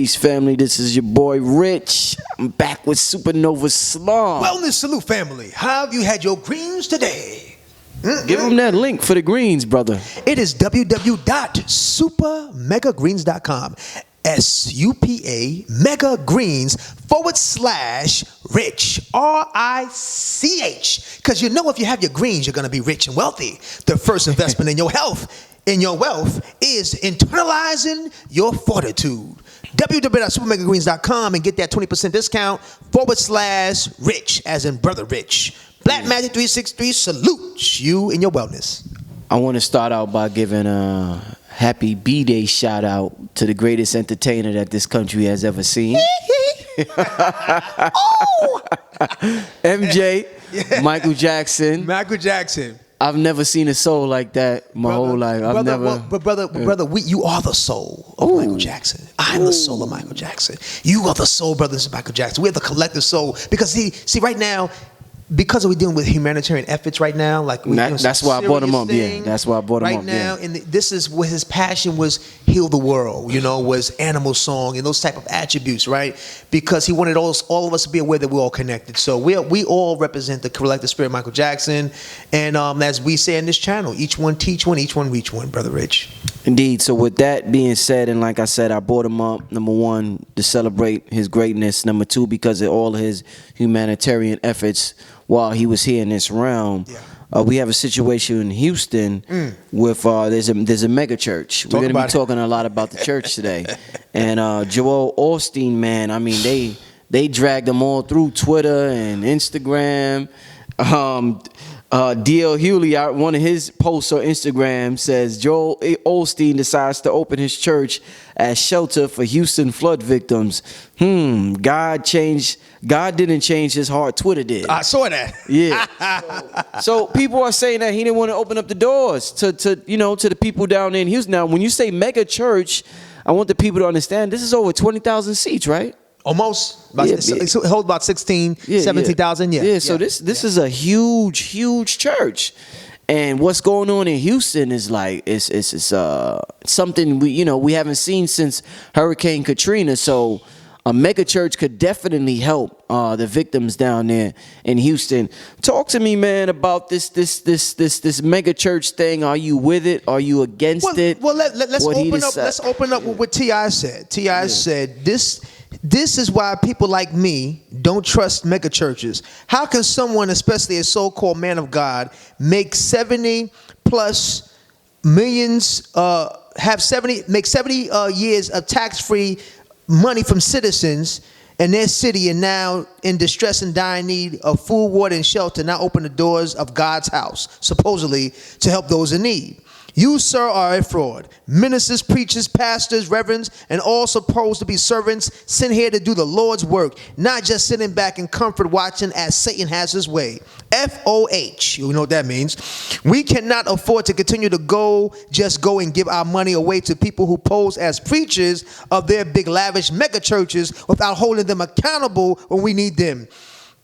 Peace, family. This is your boy Rich. I'm back with SupaNova Slom. Wellness salute, family. How have you had your greens today? Give them that link for the greens, brother. It is www.supamegagreens.com. SUPA megagreens /rich RICH. Because you know if you have your greens, you're going to be rich and wealthy. The first investment in your health, in your wealth, is internalizing your fortitude. www.supamegagreens.com and get that 20% discount /rich, as in brother rich. Black Magic 363 salutes you in your wellness. I want to start out by giving a happy B-Day shout out to the greatest entertainer that this country has ever seen. Oh! MJ, Yeah. Michael Jackson. Michael Jackson. I've never seen a soul like that my whole life. I've never. Brother, you are the soul of Michael Jackson. I'm the soul of Michael Jackson. You are the soul, brothers of Michael Jackson. We're the collective soul. Because see, right now, because we're dealing with humanitarian efforts right now, like that's why I brought him up. Yeah, that's why I brought him up. Right now, and this is what his passion was: heal the world. You know, was animal song and those type of attributes, right? Because he wanted all of us to be aware that we're all connected. So we all represent the collective spirit of Michael Jackson, and as we say in this channel, each one teach one, each one reach one, brother Rich. Indeed. So with that being said, and like I said, I brought him up, number one, to celebrate his greatness. Number two, because of all his humanitarian efforts while he was here in this realm. Yeah. We have a situation in Houston with there's a mega church. We're going to be talking a lot about the church today. And Joel Osteen, man, I mean, they dragged him all through Twitter and Instagram. D.L. Hewley, one of his posts on Instagram says Joel Osteen decides to open his church as shelter for Houston flood victims. God didn't change his heart. Twitter did. I saw that. Yeah. So people are saying that he didn't want to open up the doors to the people down there in Houston. Now, when you say mega church, I want the people to understand this is over 20,000 seats, right? Almost. It holds about 17,000. Yeah. So this is a huge church. And what's going on in Houston is like it's something we haven't seen since Hurricane Katrina. So a mega church could definitely help the victims down there in Houston. Talk to me, man, about this mega church thing. Are you with it? Are you against it? Well, let's open up with what T.I. said. T.I. said this is why people like me don't trust mega churches. How can someone, especially a so-called man of God, make 70+ millions, make 70 years of tax-free money from citizens in their city, and now in distress and dire need of food, water, and shelter, now open the doors of God's house, supposedly to help those in need? You, sir, are a fraud. Ministers, preachers, pastors, reverends, and all supposed to be servants sent here to do the Lord's work, not just sitting back in comfort watching as Satan has his way. FOH. You know what that means. We cannot afford to continue to go and give our money away to people who pose as preachers of their big lavish mega churches without holding them accountable when we need them.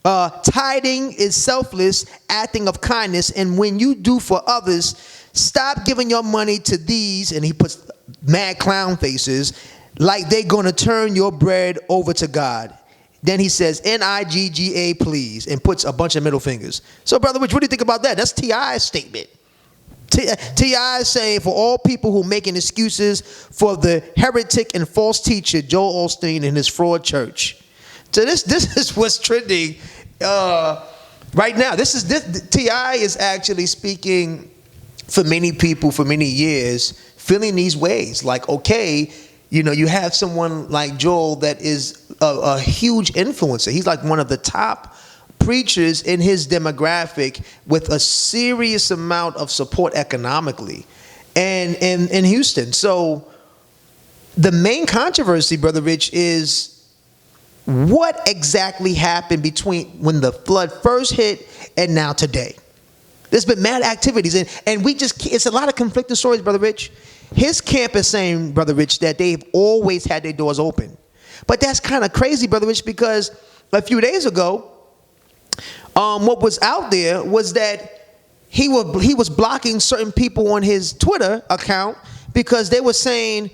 Tithing is selfless acting of kindness, and when you do for others, stop giving your money to these, and he puts mad clown faces, like they're going to turn your bread over to God. Then he says, NIGGA, please, and puts a bunch of middle fingers. So, Brother Rich, what do you think about that? That's T.I.'s statement. T.I. is saying, for all people who are making excuses for the heretic and false teacher, Joel Osteen, and his fraud church. So this is what's trending right now. T.I. is actually speaking for many people for many years, feeling these ways. Like, okay, you have someone like Joel that is a huge influencer. He's like one of the top preachers in his demographic with a serious amount of support economically and in Houston. So the main controversy, Brother Rich, is what exactly happened between when the flood first hit and now today. There's been mad activities, and it's a lot of conflicting stories, Brother Rich. His camp is saying, Brother Rich, that they've always had their doors open. But that's kind of crazy, Brother Rich, because a few days ago, what was out there was that he was blocking certain people on his Twitter account because they were saying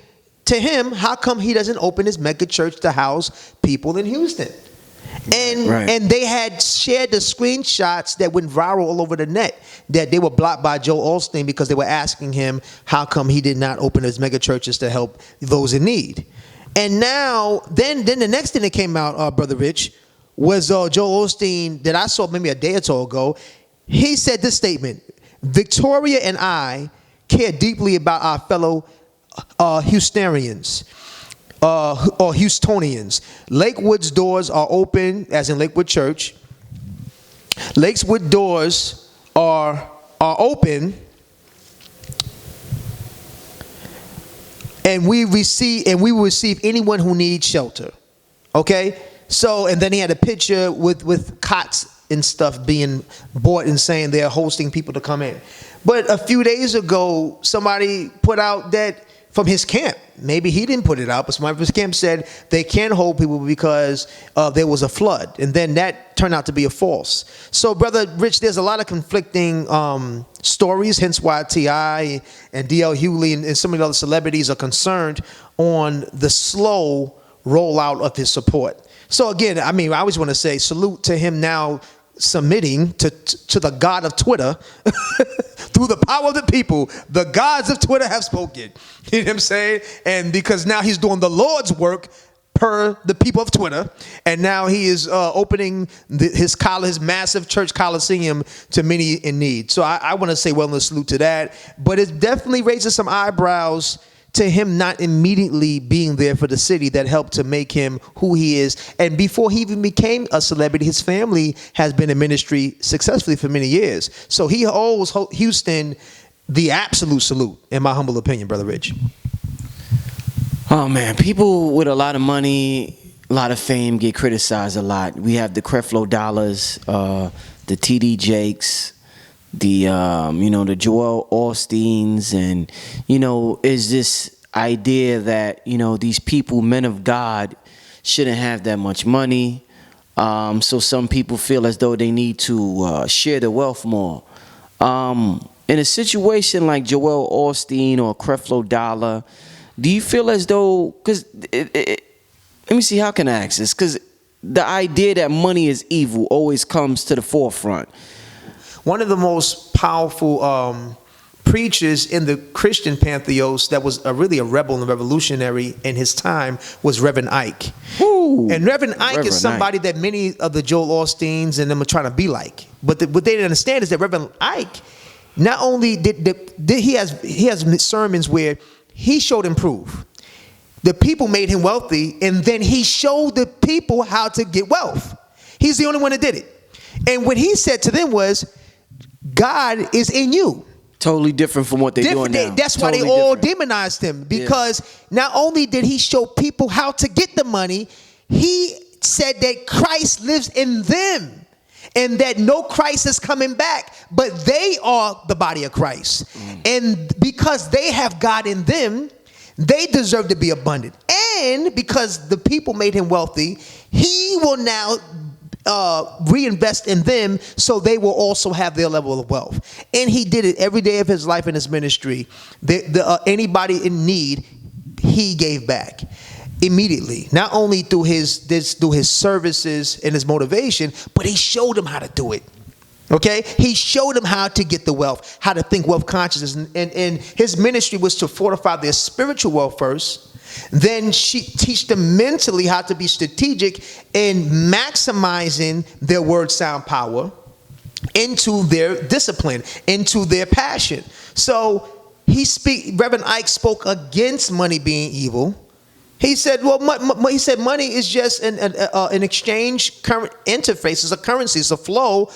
to him, how come he doesn't open his mega church to house people in Houston? And they had shared the screenshots that went viral all over the net, that they were blocked by Joel Osteen because they were asking him how come he did not open his mega churches to help those in need. And now, then the next thing that came out, Brother Rich, was Joel Osteen that I saw maybe a day or so ago. He said this statement: Victoria and I care deeply about our fellow Houstonians. Or Houstonians. Lakewood's doors are open, as in Lakewood Church. Lakewood doors are open, and we will receive anyone who needs shelter. Okay? So, and then he had a picture with cots and stuff being bought and saying they're hosting people to come in. But a few days ago, somebody put out that from his camp, maybe he didn't put it out, but somebody from his camp said they can't hold people because there was a flood. And then that turned out to be a false. So, Brother Rich, there's a lot of conflicting stories, hence why T.I. and D.L. Hughley and some of the other celebrities are concerned on the slow rollout of his support. So, again, I mean, I always want to say salute to him now submitting to the God of Twitter through the power of the people. The gods of Twitter have spoken. You know what I'm saying? And because now he's doing the Lord's work per the people of Twitter, and now he is opening his massive church coliseum to many in need. So I want to say well and salute to that. But it definitely raises some eyebrows to him not immediately being there for the city that helped to make him who he is. And before he even became a celebrity, his family has been in ministry successfully for many years. So he owes Houston the absolute salute, in my humble opinion, Brother Rich. Oh, man. People with a lot of money, a lot of fame get criticized a lot. We have the Creflo Dollars, the T.D. Jakes, the the Joel Osteens, and is this idea that these people, men of God, shouldn't have that much money. So some people feel as though they need to share the wealth more. In a situation like Joel Osteen or Creflo Dollar, do you feel as though, because let me see, how can I ask this? Because the idea that money is evil always comes to the forefront. One of the most powerful preachers in the Christian pantheon that was really a rebel and revolutionary in his time was Reverend Ike. Ooh, and Reverend Ike is somebody that many of the Joel Osteens and them are trying to be like. But what they didn't understand is that Reverend Ike, not only did he has sermons where he showed him proof. The people made him wealthy, and then he showed the people how to get wealth. He's the only one that did it. And what he said to them was, God is in you. Totally different from what they're doing now. That's why they all demonized him, because not only did he show people how to get the money, he said that Christ lives in them and that no Christ is coming back, but they are the body of Christ. And because they have God in them, they deserve to be abundant. And because the people made him wealthy, he will now reinvest in them so they will also have their level of wealth. And he did it every day of his life in his ministry. Anybody in need, he gave back immediately. Not only through his services and his motivation, but he showed them how to do it. Okay, he showed them how to get the wealth, how to think wealth consciousness, and his ministry was to fortify their spiritual wealth first. Then teach them mentally how to be strategic in maximizing their word sound power into their discipline, into their passion. So Reverend Ike spoke against money being evil. He said, money is just an exchange current interface. It's a currency. It's a flow,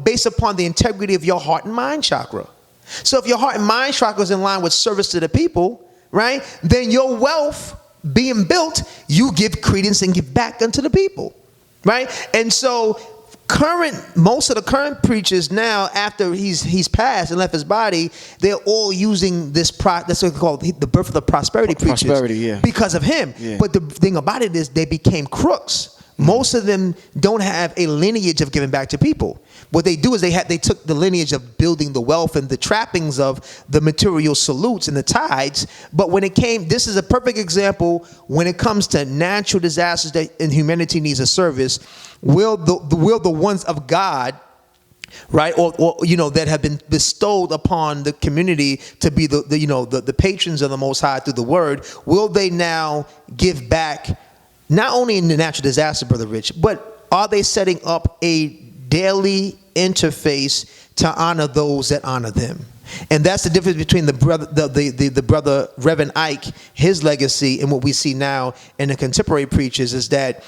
based upon the integrity of your heart and mind chakra. So if your heart and mind chakra is in line with service to the people, right, then your wealth being built, you give credence and give back unto the people, right? And so most of the current preachers now, after he's passed and left his body, they're all using this that's what they call the birth of the prosperity preachers. Prosperity, yeah. Because of him. Yeah. But the thing about it is they became crooks. Most of them don't have a lineage of giving back to people. What they do is they took the lineage of building the wealth and the trappings of the material salutes and the tides. But when it came, this is a perfect example when it comes to natural disasters and humanity needs a service. Will the ones of God, right, or that have been bestowed upon the community to be the patrons of the Most High through the Word, will they now give back? Not only in the natural disaster, Brother Rich, but are they setting up a daily interface to honor those that honor them? And that's the difference between the brother Reverend Ike, his legacy, and what we see now in the contemporary preachers is that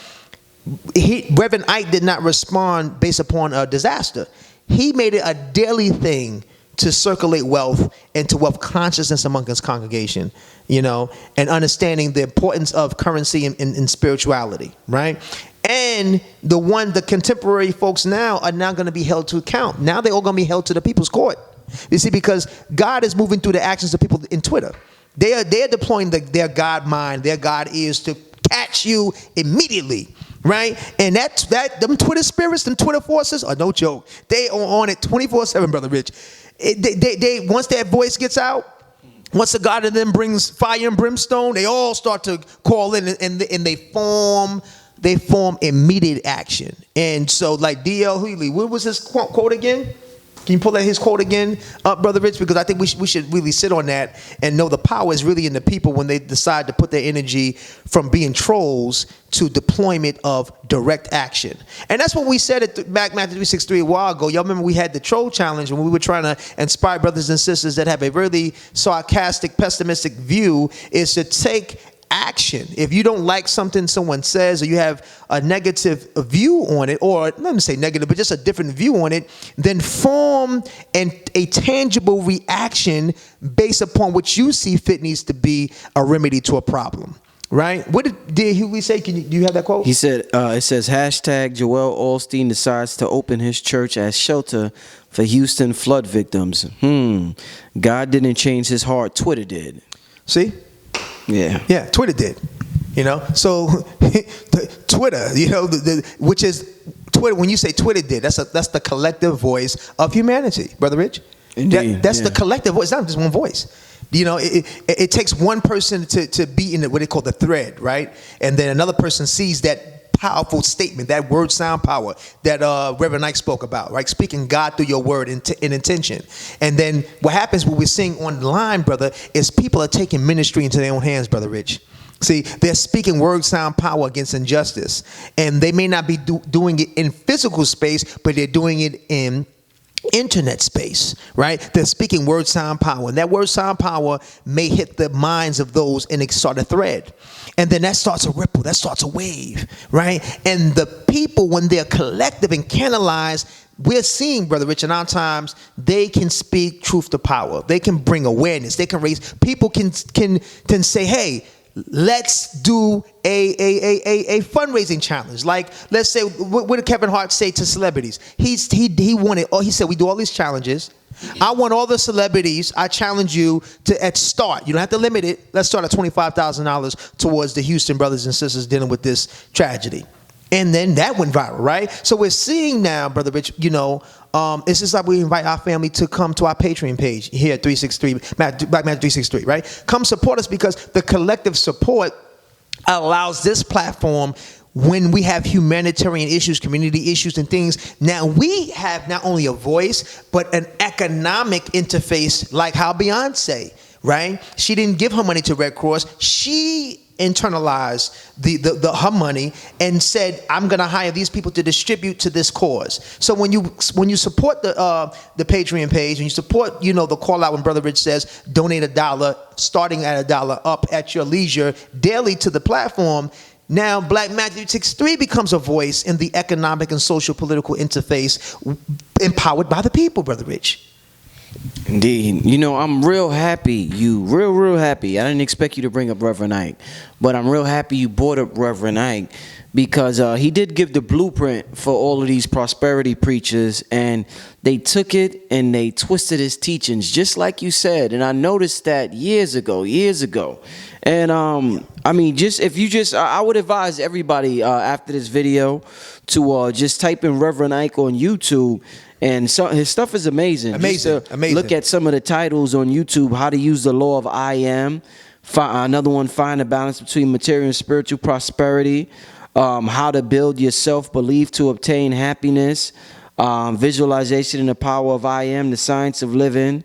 Reverend Ike did not respond based upon a disaster. He made it a daily thing to circulate wealth and to wealth consciousness among his congregation, and understanding the importance of currency and spirituality, right? And the contemporary folks now are now going to be held to account. Now they're all going to be held to the people's court. You see, because God is moving through the actions of people in Twitter. They're deploying their God mind, their God ears to catch you immediately. Right? And them Twitter spirits, them Twitter forces are no joke. They are on it 24/7, Brother Rich. They once that voice gets out, once the God in them brings fire and brimstone, they all start to call in and they form immediate action. And so, like D.L. Hughley, what was his quote again? Can you pull his quote again up, Brother Rich? Because I think we should really sit on that and know the power is really in the people when they decide to put their energy from being trolls to deployment of direct action. And that's what we said at back Matthew 3:6-3 a while ago. Y'all remember we had the troll challenge when we were trying to inspire brothers and sisters that have a really sarcastic, pessimistic view, is to take action. If you don't like something someone says, or you have a negative view on it, or let me say negative, but just a different view on it, then form a tangible reaction based upon what you see fit needs to be a remedy to a problem. Right? What did Hughie say? Do you have that quote? He said, it says, hashtag Joel Osteen decides to open his church as shelter for Houston flood victims. God didn't change his heart. Twitter did. See? Yeah, Twitter did. So Twitter, which is Twitter. When you say Twitter did, that's the collective voice of humanity, Brother Rich. Indeed, that's the collective voice. It's not just one voice. It takes one person to be in what they call the thread, right? And then another person sees that powerful statement, that word sound power that Reverend Ike spoke about, right? Speaking God through your word in intention. And then what happens, what we're seeing online, brother, is people are taking ministry into their own hands, Brother Rich. See, they're speaking word sound power against injustice. And they may not be doing it in physical space, but they're doing it in internet space, right? They're speaking word sound power, and that word sound power may hit the minds of those and start a thread, and then that starts a ripple, that starts a wave, right? And the people, when they're collective and canalized, we're seeing, Brother Rich, in our times, they can speak truth to power. They can bring awareness. They can raise, people can say, hey, let's do a fundraising challenge. Like, let's say, what did Kevin Hart say to celebrities? He said, we do all these challenges. I want all the celebrities. I challenge you to at start. You don't have to limit it. Let's start at $25,000 towards the Houston brothers and sisters dealing with this tragedy. And then that went viral, right? So we're seeing now, Brother Rich, it's just like we invite our family to come to our Patreon page here at 363, Black Man 363, right? Come support us, because the collective support allows this platform, when we have humanitarian issues, community issues and things, now we have not only a voice, but an economic interface, like how Beyonce, right? She didn't give her money to Red Cross. She internalized her money and said, I'm going to hire these people to distribute to this cause. So when you support the Patreon page, and you support, the call out when Brother Rich says, donate $1, starting at $1 up at your leisure daily to the platform, now Black Matthew 6-3 becomes a voice in the economic and social political interface, empowered by the people, Brother Rich. Indeed. You know, I'm real happy. Real happy. I didn't expect you to bring up Reverend Ike, but I'm real happy you brought up Reverend Ike because he did give the blueprint for all of these prosperity preachers, and they took it and they twisted his teachings, just like you said. And I noticed that years ago. And I mean, I would advise everybody after this video to just type in Reverend Ike on YouTube. And so his stuff is amazing. Amazing. Look at some of the titles on YouTube: How to Use the Law of I Am. Another one: Find a Balance Between Material and Spiritual Prosperity. How to Build Your Self-Belief to Obtain Happiness. Visualization and the Power of I Am. The Science of Living.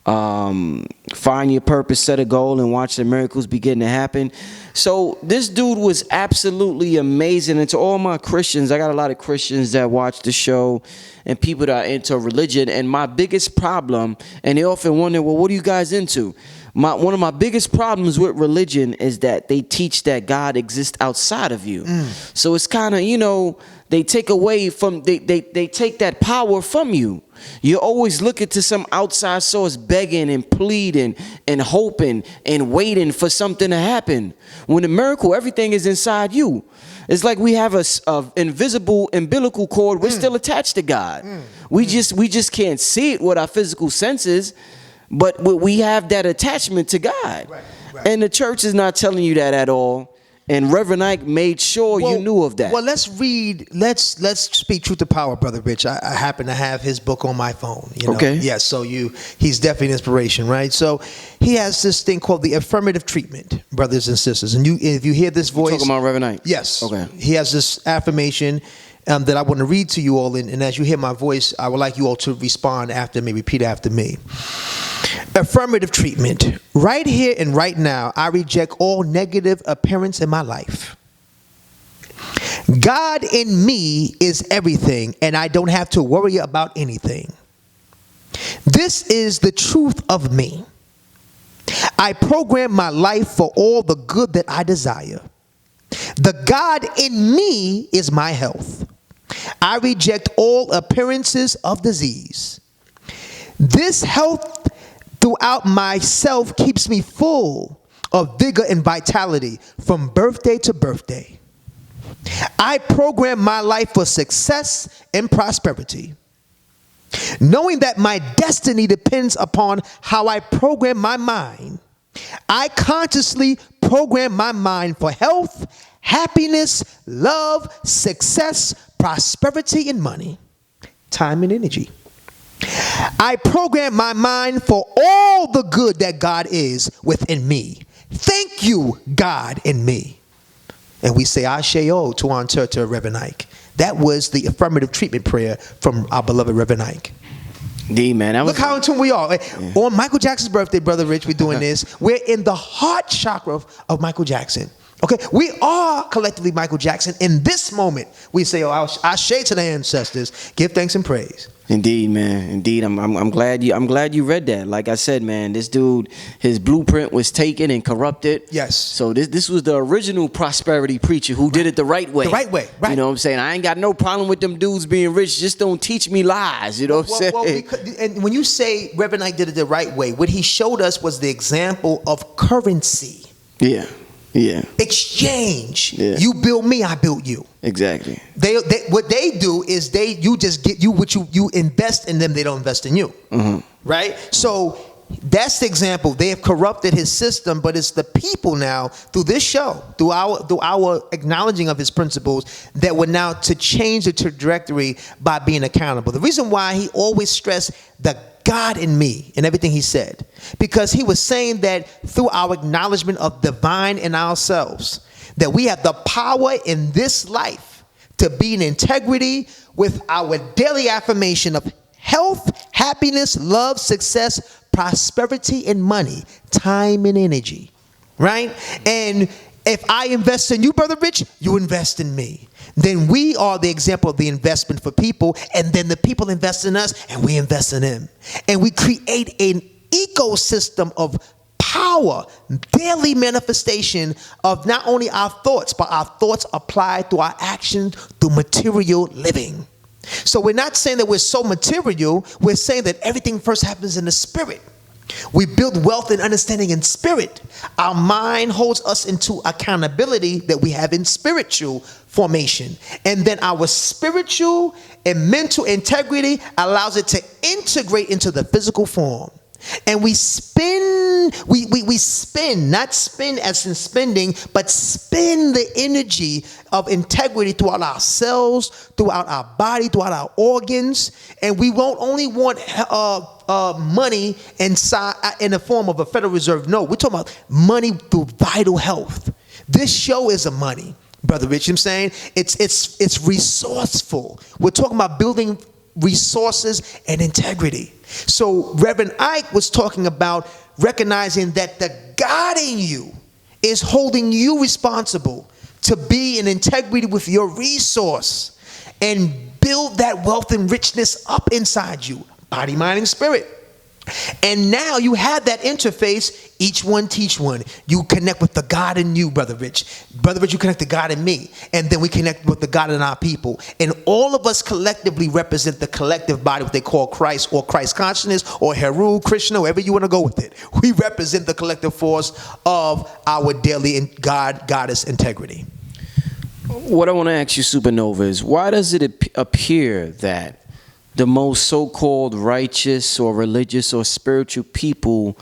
Find your purpose, set a goal, and watch the miracles begin to happen. So this dude was absolutely amazing. And to all my Christians, I got a lot of Christians that watch the show and people that are into religion. And my biggest problem, and they often wonder, well, what are you guys into? One of my biggest problems with religion is that they teach that God exists outside of you. So it's kind of, they take away from, they take that power from you. You're always looking to some outside source, begging and pleading and hoping and waiting for something to happen. When the miracle, everything is inside you. It's like we have a invisible umbilical cord. We're still attached to God. We just can't see it with our physical senses, but we have that attachment to God. Right. And the church is not telling you that at all. And Reverend Ike made sure you knew of that. Well, let's speak truth to power, Brother Rich. I happen to have his book on my phone. Okay. Yeah, so he's definitely an inspiration, right? So he has this thing called the affirmative treatment, brothers and sisters. And if you hear this voice. You're talking about Reverend Ike? Yes. Okay. He has this affirmation that I want to read to you all. And as you hear my voice, I would like you all to respond after me, repeat after me. Affirmative treatment. Right here and right now, I reject all negative appearance in my life. God in me is everything, and I don't have to worry about anything. This is the truth of me. I program my life for all the good that I desire. The God in me is my health. I reject all appearances of disease. This health throughout myself keeps me full of vigor and vitality from birthday to birthday. I program my life for success and prosperity. Knowing that my destiny depends upon how I program my mind, I consciously program my mind for health, happiness, love, success, prosperity, and money, time and energy. I program my mind for all the good that God is within me. Thank you, God in me. And we say, Asheo to our Reverend Ike. That was the affirmative treatment prayer from our beloved Reverend Ike. D, man. Look how in tune we are. Yeah. On Michael Jackson's birthday, Brother Rich, we're doing this. We're in the heart chakra of Michael Jackson. Okay, we are collectively Michael Jackson. In this moment, we say, "Oh, Ashe to the ancestors. Give thanks and praise." Indeed, man. Indeed, I'm glad you read that. Like I said, man, this dude, his blueprint was taken and corrupted. Yes. So this was the original prosperity preacher who did it the right way. The right way, right? You know what I'm saying? I ain't got no problem with them dudes being rich. Just don't teach me lies. You know what I'm saying? And when you say Reverend Ike did it the right way, what he showed us was the example of currency. Yeah. Yeah. Exchange. Yeah. You build me, I build you. Exactly. They what they do is you just get you what you invest in them. They don't invest in you. Mm-hmm. Right. So that's the example. They have corrupted his system, but it's the people now through this show, through our acknowledging of his principles, that were now to change the trajectory by being accountable. The reason why he always stressed the God in me in everything he said, because he was saying that through our acknowledgement of divine in ourselves, that we have the power in this life to be in integrity with our daily affirmation of health, happiness, love, success, prosperity, and money, time and energy, right? And if I invest in you, Brother Rich, you invest in me. Then we are the example of the investment for people, and then the people invest in us, and we invest in them. And we create an ecosystem of power, daily manifestation of not only our thoughts, but our thoughts applied through our actions, through material living. So we're not saying that we're so material. We're saying that everything first happens in the spirit. We build wealth and understanding in spirit. Our mind holds us into accountability that we have in spiritual formation. And then our spiritual and mental integrity allows it to integrate into the physical form. And we spin, we spin, not spin as in spending, but spin the energy of integrity throughout our cells, throughout our body, throughout our organs. And we won't only want money inside in the form of a Federal Reserve note. We're talking about money through vital health. This show is a money, Brother Rich. You know what I'm saying? It's resourceful. We're talking about building resources and integrity. So Reverend Ike was talking about recognizing that the God in you is holding you responsible to be in integrity with your resource and build that wealth and richness up inside you, body, mind, and spirit. And now you have that interface, each one teach one. You connect with the God in you, Brother Rich. Brother Rich, you connect to God in me. And then we connect with the God in our people. And all of us collectively represent the collective body, what they call Christ or Christ consciousness or Heru, Krishna, wherever you want to go with it. We represent the collective force of our daily goddess integrity. What I want to ask you, SupaNova, is why does it appear that the most so-called righteous or religious or spiritual people,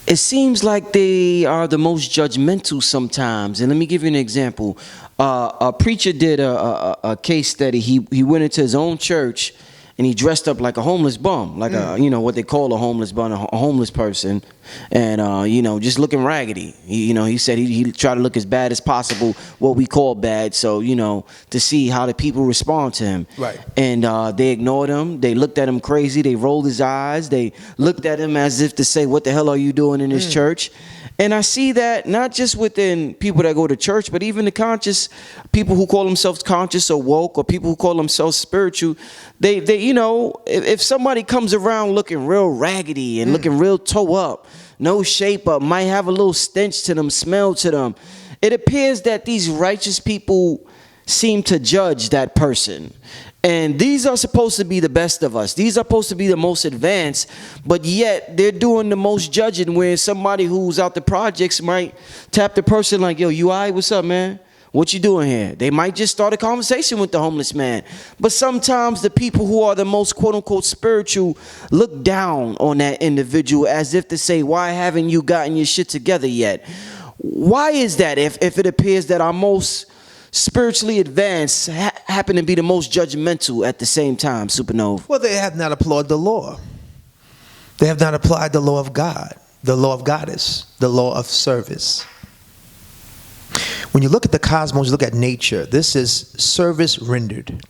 it seems like they are the most judgmental sometimes? And let me give you an example. A preacher did a case study. He went into his own church and he dressed up like a homeless bum, like a, you know, what they call a homeless bum, a homeless person, and you know, just looking raggedy. He said he tried to look as bad as possible, what we call bad, so you know, to see how the people respond to him. Right. And they ignored him. They looked at him crazy. They rolled his eyes. They looked at him as if to say, "What the hell are you doing in this church?" And I see that not just within people that go to church, but even the conscious people who call themselves conscious or woke, or people who call themselves spiritual. They you know, if somebody comes around looking real raggedy and looking real toe up, no shape up, might have a little stench to them, smell to them, it appears that these righteous people seem to judge that person. And these are supposed to be the best of us. These are supposed to be the most advanced, but yet they're doing the most judging, where somebody who's out the projects might tap the person like, "Yo, you all right? What's up, man? What you doing here?" They might just start a conversation with the homeless man. But sometimes the people who are the most quote-unquote spiritual look down on that individual as if to say, "Why haven't you gotten your shit together yet?" Why is that if it appears that our most spiritually advanced happen to be the most judgmental at the same time, SupaNova? Well, they have not applied the law. They have not applied the law of God, the law of goddess, the law of service. When you look at the cosmos, you look at nature, this is service rendered.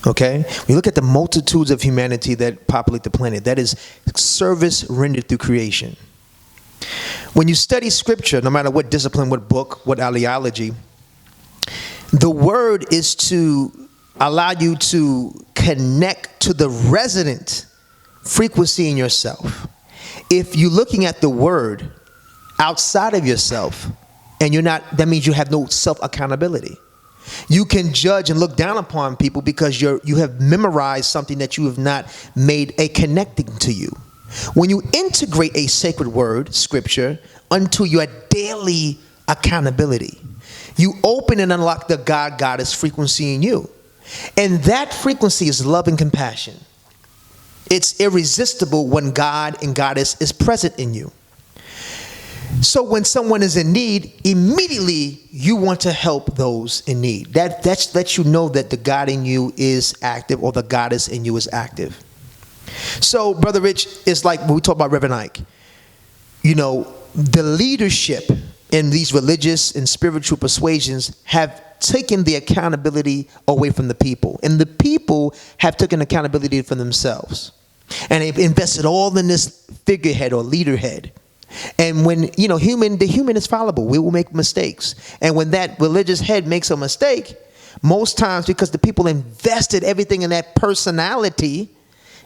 Okay? When you look at the multitudes of humanity that populate the planet, that is service rendered through creation. When you study scripture, no matter what discipline, what book, what ideology, the word is to allow you to connect to the resonant frequency in yourself. If you're looking at the word outside of yourself, and you're not, that means you have no self-accountability. You can judge and look down upon people because you have memorized something that you have not made a connecting to you. When you integrate a sacred word, scripture, unto your daily accountability, you open and unlock the God-goddess frequency in you. And that frequency is love and compassion. It's irresistible when God and goddess is present in you. So when someone is in need, immediately you want to help those in need. That lets you know that the God in you is active, or the goddess in you is active. So, Brother Rich, it's like when we talk about Reverend Ike, you know, the leadership in these religious and spiritual persuasions have taken the accountability away from the people. And the people have taken accountability for themselves. And they've invested all in this figurehead or leaderhead. And when, you know, the human is fallible. We will make mistakes. And when that religious head makes a mistake, most times because the people invested everything in that personality,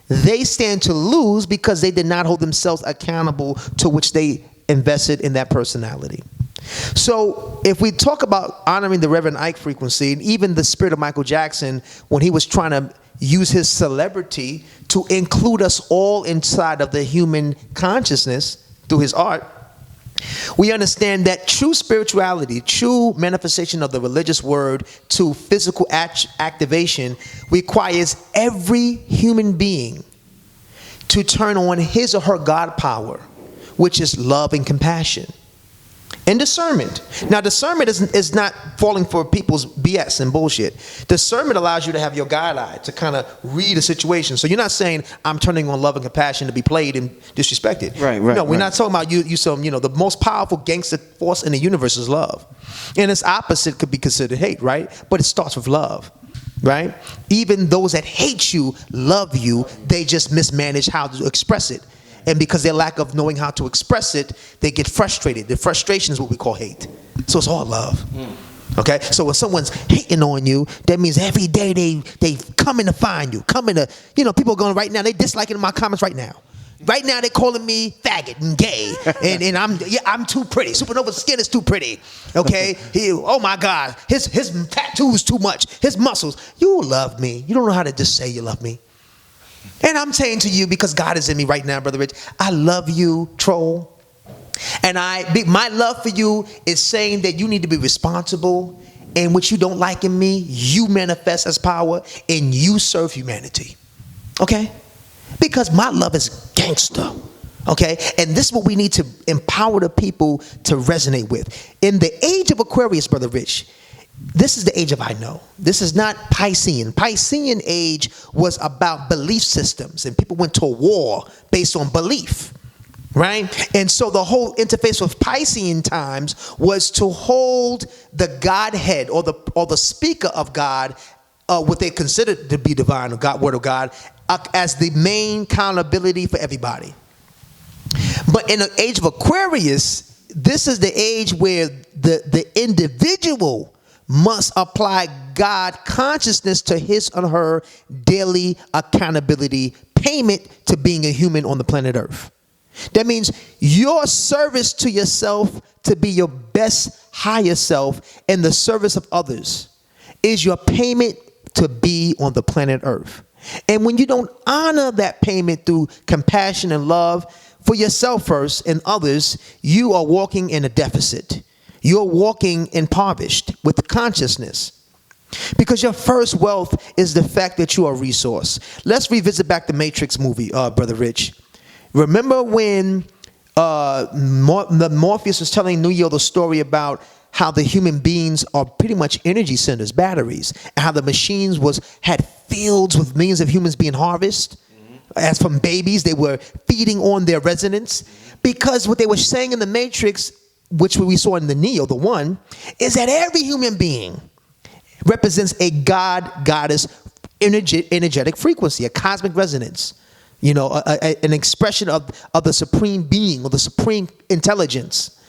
they stand to lose because they did not hold themselves accountable to which they invested in that personality. So if we talk about honoring the Reverend Ike frequency, and even the spirit of Michael Jackson, when he was trying to use his celebrity to include us all inside of the human consciousness through his art, we understand that true spirituality, true manifestation of the religious word to physical activation requires every human being to turn on his or her God power, which is love and compassion. And discernment. Now, discernment is not falling for people's BS and bullshit. Discernment allows you to have your God eye to kind of read a situation. So you're not saying I'm turning on love and compassion to be played and disrespected. Right. No, we're not talking about you. Some, the most powerful gangster force in the universe is love, and its opposite could be considered hate, right? But it starts with love, right? Even those that hate you love you. They just mismanage how to express it. And because their lack of knowing how to express it, they get frustrated. The frustration is what we call hate. So it's all love. Okay? So when someone's hating on you, that means every day they coming to find you, coming to, people are going right now, they disliking my comments right now. Right now they're calling me faggot and gay. and I'm too pretty. SupaNova's skin is too pretty. Okay? Oh my God. His tattoos too much. His muscles. You love me. You don't know how to just say you love me. And I'm saying to you, because God is in me right now, Brother Rich, I love you, troll. And my love for you is saying that you need to be responsible. And what you don't like in me, you manifest as power and you serve humanity. Okay? Because my love is gangster. Okay? And this is what we need to empower the people to resonate with. In the age of Aquarius, Brother Rich, this is the age of I know. This is not Piscean. Piscean age was about belief systems, and people went to war based on belief, right? And so the whole interface with Piscean times was to hold the Godhead or the speaker of God, what they considered to be divine or God, word of God, as the main accountability for everybody. But in the age of Aquarius, this is the age where the individual must apply God consciousness to his or her daily accountability payment to being a human on the planet Earth. That means your service to yourself to be your best higher self in the service of others is your payment to be on the planet Earth. And when you don't honor that payment through compassion and love for yourself first and others, you are walking in a deficit. You're walking impoverished with consciousness. Because your first wealth is the fact that you are a resource. Let's revisit back the Matrix movie, Brother Rich. Remember when Morpheus was telling Neo the story about how the human beings are pretty much energy centers, batteries, and how the machines had fields with millions of humans being harvested. As from babies, they were feeding on their resonance. Because what they were saying in the Matrix, which we saw in the Neo, the one, is that every human being represents a goddess energetic frequency, a cosmic resonance, an expression of the supreme being or the supreme intelligence.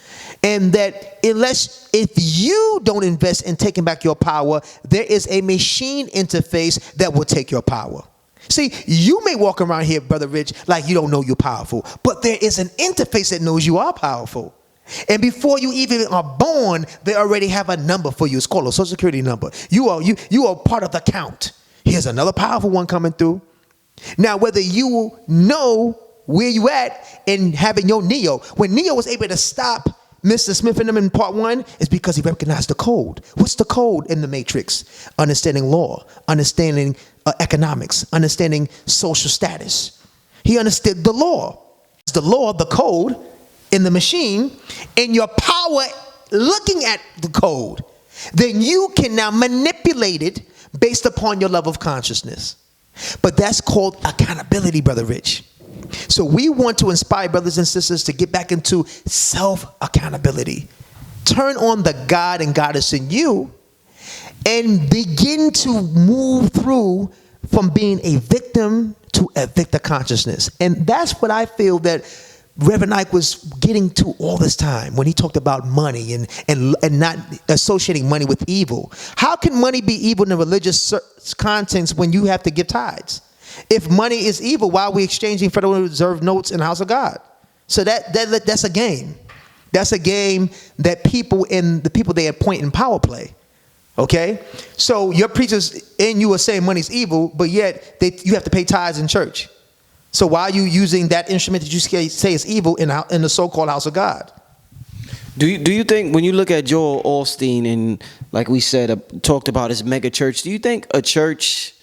And that if you don't invest in taking back your power, there is a machine interface that will take your power. See, you may walk around here, Brother Rich, like you don't know you're powerful, but there is an interface that knows you are powerful. And before you even are born, they already have a number for you. It's called a social security number. You are part of the count. Here's another powerful one coming through. Now, whether you know where you at in having your Neo, when Neo was able to stop Mr. Smith and them in part one, is because he recognized the code. What's the code in the Matrix? Understanding law, understanding economics, understanding social status. He understood the law. It's the law, the code in the machine, and your power looking at the code. Then you can now manipulate it based upon your level of consciousness. But that's called accountability, Brother Rich. So we want to inspire brothers and sisters to get back into self-accountability. Turn on the God and Goddess in you and begin to move through from being a victim to a victor consciousness. And that's what I feel that Reverend Ike was getting to all this time when he talked about money and not associating money with evil. How can money be evil in the religious context when you have to give tithes? If money is evil, why are we exchanging Federal Reserve notes in the house of God? So that's a game. That's a game that the people they appoint in power play. Okay? So your preachers and you are saying money's evil, but yet you have to pay tithes in church. So why are you using that instrument that you say is evil in the so-called house of God? Do you think, when you look at Joel Osteen and, like we said, talked about his mega church, do you think a church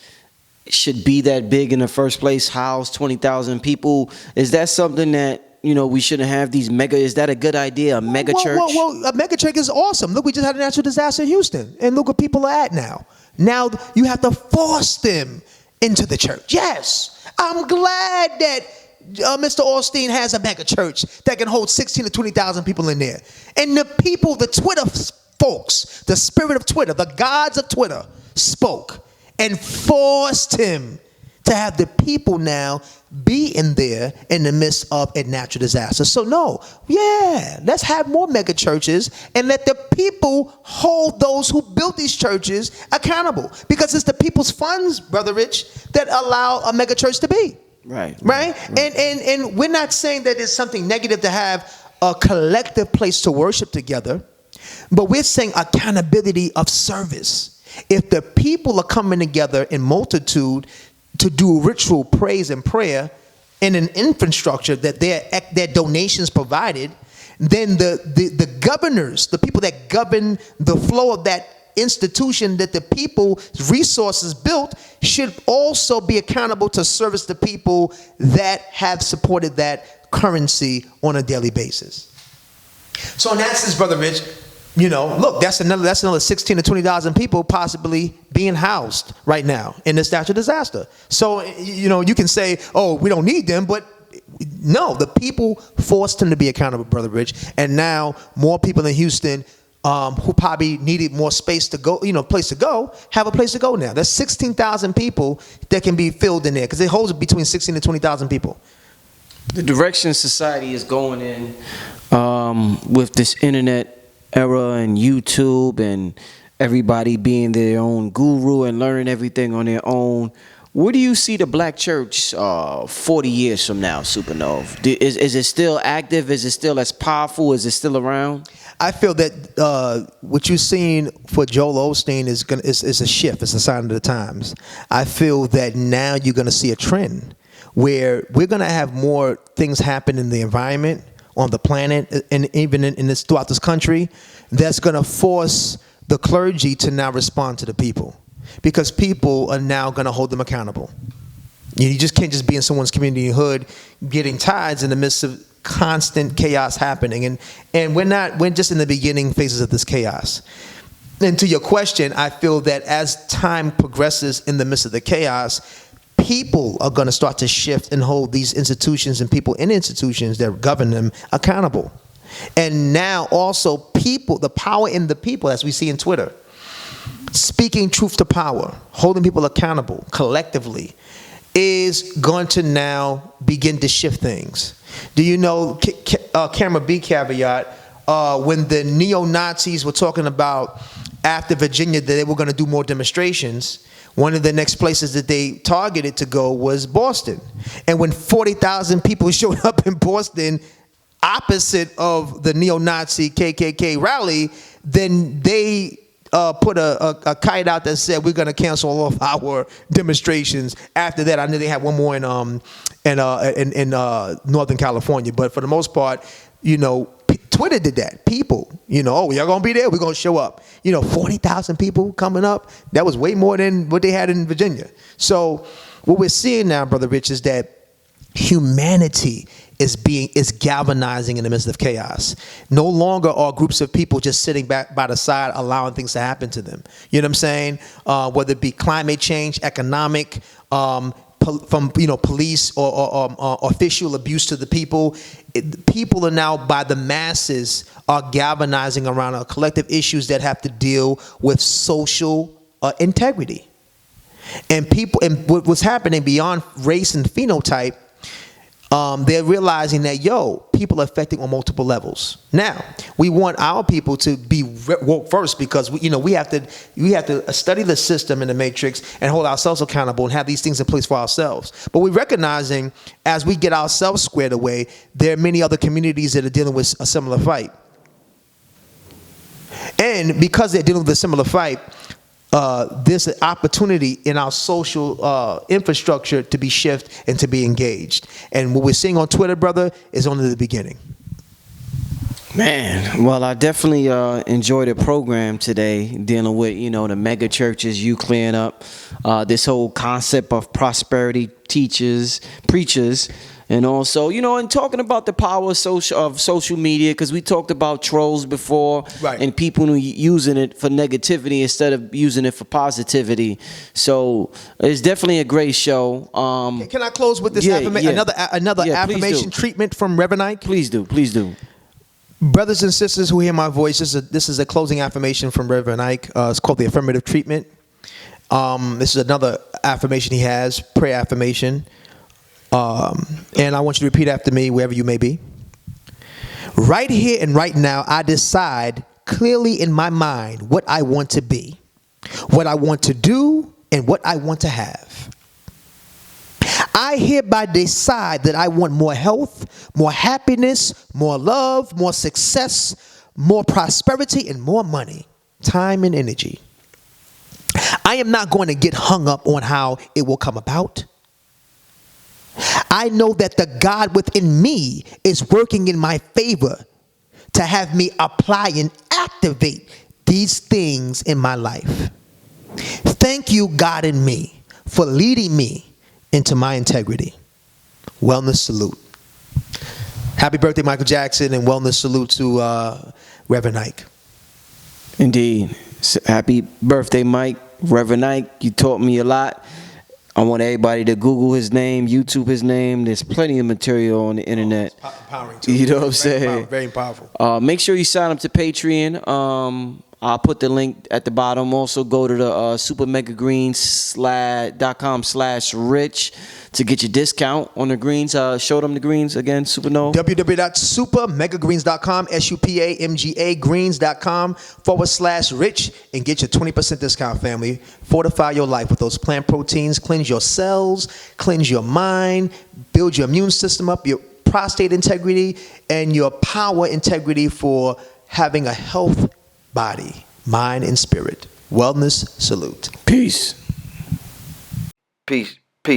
should be that big in the first place, house 20,000 people? Is that something that, we shouldn't have these mega? Is that a good idea, a mega church? Well, a mega church is awesome. Look, we just had a natural disaster in Houston, and look where people are at now. Now you have to force them into the church. Yes, I'm glad that Mr. Osteen has a mega church that can hold 16 to 20,000 people in there. And the people, the Twitter folks, the spirit of Twitter, the gods of Twitter spoke and forced him to have the people now be in there in the midst of a natural disaster. So let's have more mega churches and let the people hold those who built these churches accountable, because it's the people's funds, Brother Rich, that allow a mega church to be. Right. And we're not saying that it's something negative to have a collective place to worship together, but we're saying accountability of service. If the people are coming together in multitude to do ritual praise and prayer in an infrastructure that their donations provided, then the governors, the people that govern the flow of that institution that the people's resources built, should also be accountable to service the people that have supported that currency on a daily basis. So in that sense, Brother Rich, look, that's another 16 to 20,000 people possibly being housed right now in this natural disaster. So, you can say, oh, we don't need them, but no, the people forced them to be accountable, Brother Rich. And now more people in Houston who probably needed more space to go, place to go, have a place to go now. There's 16,000 people that can be filled in there, because it holds between 16 to 20,000 people. The direction society is going in with this internet era and YouTube and everybody being their own guru and learning everything on their own, where do you see the black church 40 years from now, SupaNova? Is it still active? Is it still as powerful? Is it still around? I feel that what you're seeing for Joel Osteen is a shift. It's a sign of the times. I feel that now you're going to see a trend where we're going to have more things happen in the environment, on the planet, and even throughout this country, that's going to force the clergy to now respond to the people, because people are now going to hold them accountable. You just can't just be in someone's community hood getting tithes in the midst of constant chaos happening, and we're just in the beginning phases of this chaos. And to your question, I feel that as time progresses in the midst of the chaos, people are going to start to shift and hold these institutions and people in institutions that govern them accountable. And now also people, the power in the people, as we see in Twitter, speaking truth to power, holding people accountable collectively, is going to now begin to shift things. Do you know, camera B caveat, when the neo-Nazis were talking about after Virginia that they were going to do more demonstrations, one of the next places that they targeted to go was Boston. And when 40,000 people showed up in Boston opposite of the neo-Nazi KKK rally, then they put a kite out that said, we're going to cancel all of our demonstrations. After that, I know they had one more in Northern California. But for the most part, Twitter did that. People, oh, y'all going to be there? We're going to show up. 40,000 people coming up. That was way more than what they had in Virginia. So what we're seeing now, Brother Rich, is that humanity is galvanizing in the midst of chaos. No longer are groups of people just sitting back by the side allowing things to happen to them. You know what I'm saying? Whether it be climate change, economic, from police or official abuse to the people. People are now, by the masses, are galvanizing around collective issues that have to deal with social integrity. And what's happening beyond race and phenotype, they're realizing that, people are affecting on multiple levels. Now, we want our people to be woke first, because we have to study the system in the matrix and hold ourselves accountable and have these things in place for ourselves. But we're recognizing, as we get ourselves squared away, there are many other communities that are dealing with a similar fight. And because they're dealing with a similar fight, there's an opportunity in our social infrastructure to be shifted and to be engaged. And what we're seeing on Twitter, brother, is only the beginning. Man, well, I definitely enjoyed the program today, dealing with, the mega churches, you clearing up this whole concept of prosperity teachers, preachers, and also, and talking about the power of social media, because we talked about trolls before, Right. and people who using it for negativity instead of using it for positivity. So it's definitely a great show. Can I close with this Yeah, another Yeah, please affirmation do. treatment from Reverend Ike? Please do. Brothers and sisters who hear my voice, this is a closing affirmation from Reverend Ike. It's called the affirmative treatment. This is another affirmation he has, prayer affirmation. And I want you to repeat after me wherever you may be. Right here and right now, I decide clearly in my mind what I want to be, what I want to do, and what I want to have. I hereby decide that I want more health, more happiness, more love, more success, more prosperity, and more money, time, and energy. I am not going to get hung up on how it will come about. I know that the God within me is working in my favor to have me apply and activate these things in my life. Thank you, God in me, for leading me into my integrity. Wellness salute. Happy birthday, Michael Jackson, and wellness salute to Reverend Ike. Indeed. Happy birthday, Mike. Reverend Ike, you taught me a lot. I want everybody to Google his name, YouTube his name. There's plenty of material on the internet. Empowering too. You know what I'm saying? Very powerful. Make sure you sign up to Patreon. I'll put the link at the bottom. Also, go to the supermegagreens.com/rich to get your discount on the greens. Show them the greens again, SupaNova. www.supermegagreens.com, SUPAMGA greens.com/rich, and get your 20% discount, family. Fortify your life with those plant proteins. Cleanse your cells, cleanse your mind, build your immune system up, your prostate integrity, and your power integrity for having a health body, mind, and spirit. Wellness salute. Peace,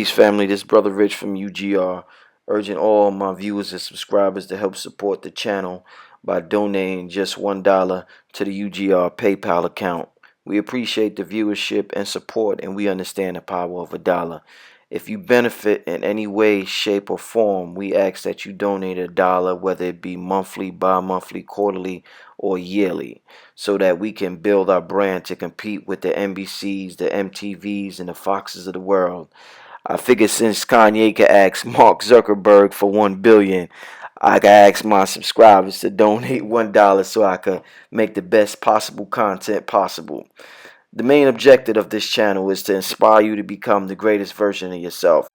family. This is Brother Rich from UGR, urging all my viewers and subscribers to help support the channel by donating just $1 to the UGR PayPal account. We appreciate the viewership and support, and we understand the power of $1. If you benefit in any way, shape, or form, we ask that you donate $1, whether it be monthly, bi-monthly, quarterly, or yearly, so that we can build our brand to compete with the NBCs, the MTVs, and the Foxes of the world. I figure since Kanye could ask Mark Zuckerberg for $1 billion, I can ask my subscribers to donate $1 so I could make the best possible content possible. The main objective of this channel is to inspire you to become the greatest version of yourself.